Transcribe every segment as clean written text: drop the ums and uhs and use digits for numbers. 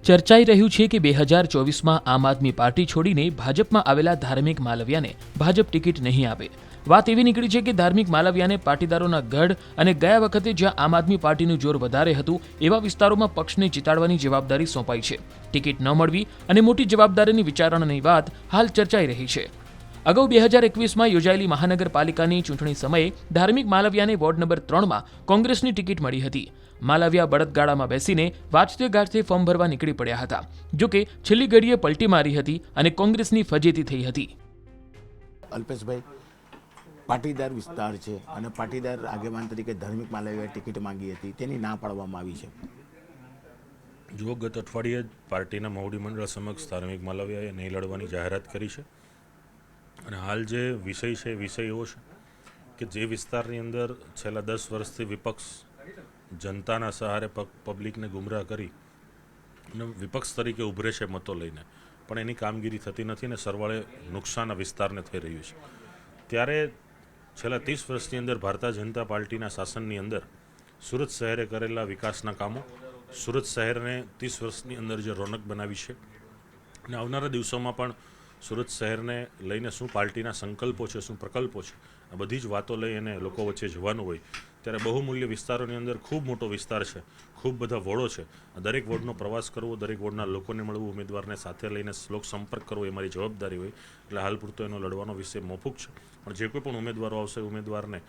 ચર્ચાઈ રહ્યું છે કે 2024માં આમ આદમી પાર્ટી છોડીને ભાજપમાં આવેલા ધાર્મિક માલવિયાને ભાજપ ટિકિટ નહીં આપે. વાત એવી નીકળી છે કે ધાર્મિક માલવિયાને પાટીદારોના ગઢ અને ગયા વખતે જ્યાં આમ આદમી પાર્ટીનું જોર વધારે હતું એવા વિસ્તારોમાં પક્ષને જીતાડવાની જવાબદારી સોંપાઈ છે. ટિકિટ ન મળવી અને મોટી જવાબદારીની વિચારણાની વાત હાલ ચર્ચાઈ રહી છે. અગાઉ 2021માં યોજાયેલી મહાનગરપાલિકાની ચૂંટણી સમયે ધાર્મિક માલવિયાને વોર્ડ નંબર 3માં કોંગ્રેસની ટિકિટ મળી હતી. માલવિયા બળદગાડામાં બેસીને વાજતે ગાજતે ફોર્મ ભરવા નીકળી પડ્યા હતા. જોકે છેલ્લી ઘડીએ પલટી મારી હતી અને કોંગ્રેસની ફજેતી થઈ હતી. અલ્પેશભાઈ, પાટીદાર વિસ્તાર છે અને પાટીદાર આગેવાન તરીકે ધાર્મિક માલવિયાએ ટિકિટ માંગી હતી, તેની ના પાડવામાં આવી છે. જો ગત અઠવાડિયે જ પાર્ટીના મોવડી મંડળ સમક્ષ ધાર્મિક માલવિયાએ નહીં લડવાની જાહેરાત કરી છે અને હાલ જે વિષય છે વિષય એવો છે કે જે વિસ્તારની અંદર છેલ્લા 10 વર્ષથી વિપક્ષ જનતાના સહારે પબ્લિકને ગુમરાહ કરી અને વિપક્ષ તરીકે ઉભરે છે મતો લઈને, પણ એની કામગીરી થતી નથી અને સરવાળે નુકસાન આ વિસ્તારને થઈ રહ્યું છે. ત્યારે છેલ્લા 30 વર્ષની અંદર ભારતીય જનતા પાર્ટીના શાસનની અંદર સુરત શહેરે કરેલા વિકાસના કામો, સુરત શહેરને 30 વર્ષની અંદર જે રોનક બનાવી છે અને આવનારા દિવસોમાં પણ સુરત શહેરને લઈને શું પાર્ટીના સંકલ્પો છે, શું પ્રકલ્પો છે, આ બધી જ વાતો લઈ અને લોકો વચ્ચે જવાનું હોય ત્યારે બહુમૂલ્ય વિસ્તારોની અંદર ખૂબ મોટો વિસ્તાર છે, ખૂબ બધા વોર્ડો છે. દરેક વોર્ડનો પ્રવાસ કરવો, દરેક વોર્ડના લોકોને મળવું, ઉમેદવારને સાથે લઈને લોક સંપર્ક કરવો એ મારી જવાબદારી હોય. એટલે હાલ પૂરતો એનો લડવાનો વિષય મોફૂક છે, પણ જે કોઈ પણ ઉમેદવારો આવશે ઉમેદવારને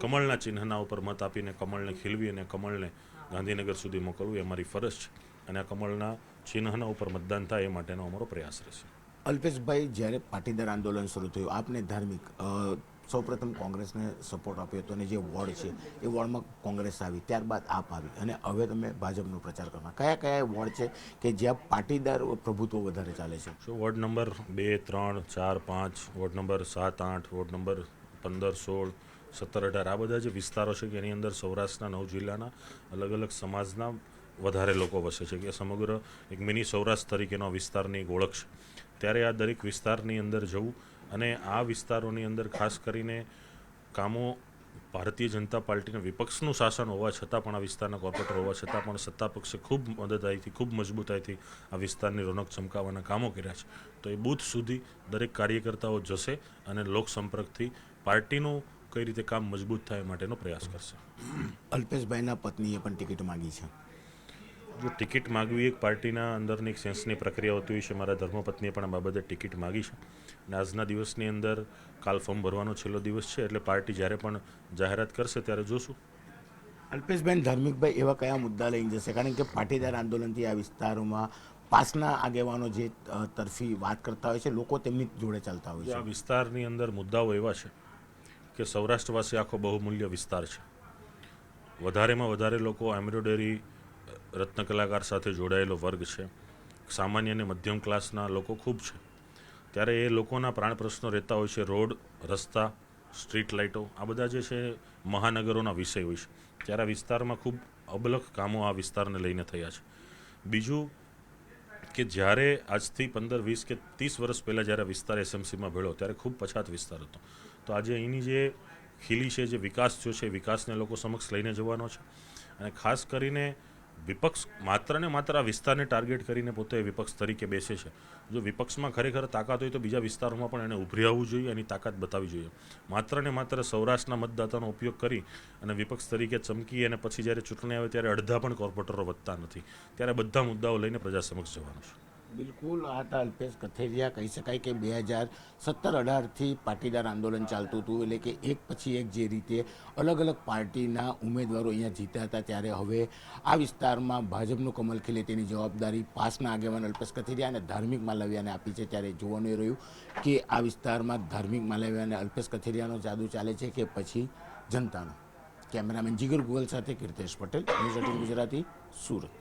કમળના ચિહ્નના ઉપર મત આપીને કમળને ખીલવી અને કમળને ગાંધીનગર સુધી મોકલવું એ અમારી ફરજ છે અને આ કમળના ચિહ્નના ઉપર મતદાન થાય એ માટેનો અમારો પ્રયાસ રહેશે. અલ્પેશભાઈ, જ્યારે પાટીદાર આંદોલન શરૂ થયું, આપને ધાર્મિક સૌપ્રથમ કોંગ્રેસને સપોર્ટ આપ્યો હતો અને જે વોર્ડ છે એ વોર્ડમાં કોંગ્રેસ આવી, ત્યારબાદ આપ આવી અને હવે તમે ભાજપનો પ્રચાર કરવા. કયા કયા વોર્ડ છે કે જ્યાં પાટીદાર પ્રભુત્વ વધારે ચાલે છે? Ward number 2, 3, 4, 5, ward number 7, 8, ward number 15, 16, 17, 18 આ બધા જે વિસ્તારો છે કે એની અંદર સૌરાષ્ટ્રના 9 જિલ્લાના અલગ અલગ સમાજના વધારે લોકો વસે છે કે સમગ્ર એક મિની સૌરાષ્ટ્ર તરીકેનો વિસ્તારની એક ઓળખ છે. ત્યારે આ દરેક વિસ્તારની અંદર જવું અને આ વિસ્તારોની અંદર ખાસ કરીને કામો ભારતીય જનતા પાર્ટીના વિપક્ષનું શાસન હોવા છતાં પણ આ વિસ્તારના કોર્પોરેટર હોવા છતાં પણ સત્તા પક્ષે ખૂબ મદદથી, ખૂબ મજબૂતાઈથી આ વિસ્તારની રોનક ચમકાવવાના કામો કર્યા છે. તો એ બૂથ સુધી દરેક કાર્યકર્તાઓ જશે અને લોકસંપર્કથી પાર્ટીનું કઈ રીતે કામ મજબૂત થાય માટેનો પ્રયાસ કરશે. અલ્પેશભાઈના પત્નીએ પણ ટિકિટ માંગી છે. જો ટિકિટ માગવી એક પાર્ટીના અંદરની એક સેન્સની પ્રક્રિયા હોતી હોય છે. મારા ધર્મપત્નીએ પણ આ બાબતે ટિકિટ માગી છે અને આજના દિવસની અંદર કાલ ફોર્મ ભરવાનો છેલ્લો દિવસ છે એટલે પાર્ટી જ્યારે પણ જાહેરાત કરશે ત્યારે જોશું. અલ્પેશભાઈ, ધાર્મિકભાઈ એવા કયા મુદ્દા લઈને જશે? કારણ કે પાટીદાર આંદોલનથી આ વિસ્તારોમાં પાસના આગેવાનો જે તરફી વાત કરતા હોય છે, લોકો તેમની જોડે ચાલતા હોય છે. આ વિસ્તારની અંદર મુદ્દાઓ એવા છે કે સૌરાષ્ટ્રવાસી આખો બહુમૂલ્ય વિસ્તાર છે. વધારેમાં વધારે લોકો એમ્બ્રોઇડરી રત્ન કલાકાર સાથે જોડાયેલો વર્ગ છે. સામાન્ય અને મધ્યમ ક્લાસના લોકો ખૂબ છે. ત્યારે એ લોકોના પ્રાણ પ્રશ્નો રહેતા હોય છે. રોડ, રસ્તા, સ્ટ્રીટ લાઇટો આ બધા જે છે મહાનગરોના વિષય હોય છે. ત્યારે આ વિસ્તારમાં ખૂબ અબલખ કામો આ વિસ્તારને લઈને થયા છે. બીજું કે જ્યારે આજથી 15, 20 કે 30 વર્ષ પહેલાં જ્યારે વિસ્તાર એસએમસીમાં ભળ્યો ત્યારે ખૂબ પછાત વિસ્તાર હતો. તો આજે અહીંની જે ખીલી છે, જે વિકાસ થયો છે, વિકાસને લોકો સમક્ષ લઈને જવાનો છે અને ખાસ કરીને વિપક્ષ માત્ર ને માત્ર આ વિસ્તારને ટાર્ગેટ કરીને પોતે વિપક્ષ તરીકે બેસે છે. જો વિપક્ષમાં ખરેખર તાકાત હોય તો બીજા વિસ્તારોમાં પણ એને ઉભરી આવવું જોઈએ, એની તાકાત બતાવવી જોઈએ. માત્ર ને માત્ર સૌરાષ્ટ્રના મતદાતાનો ઉપયોગ કરી અને વિપક્ષ તરીકે ચમકી અને પછી જ્યારે ચૂંટણી આવે ત્યારે અડધા પણ કોર્પોરેટરો વધતા નથી. ત્યારે બધા મુદ્દાઓ લઈને પ્રજા સમક્ષ જવાનું છે. બિલકુલ. આ હતા અલ્પેશ કથેરિયા. કહી શકાય કે 2017-18થી પાટીદાર આંદોલન ચાલતું હતું, એટલે કે એક પછી એક જે રીતે અલગ અલગ પાર્ટીના ઉમેદવારો અહીંયા જીત્યા હતા, ત્યારે હવે આ વિસ્તારમાં ભાજપનું કમલ ખીલે તેની જવાબદારી પાસના આગેવાન અલ્પેશ કથેરિયા અને ધાર્મિક માલવિયાને આપી છે. ત્યારે જોવાનું એ રહ્યું કે આ વિસ્તારમાં ધાર્મિક માલવિયા અને અલ્પેશ કથેરિયાનો જાદુ ચાલે છે કે પછી જનતાનો. કેમેરામેન જીગર ગુગલ સાથે કીર્તેશ પટેલ, ન્યૂઝ 18 ગુજરાતી, સુરત.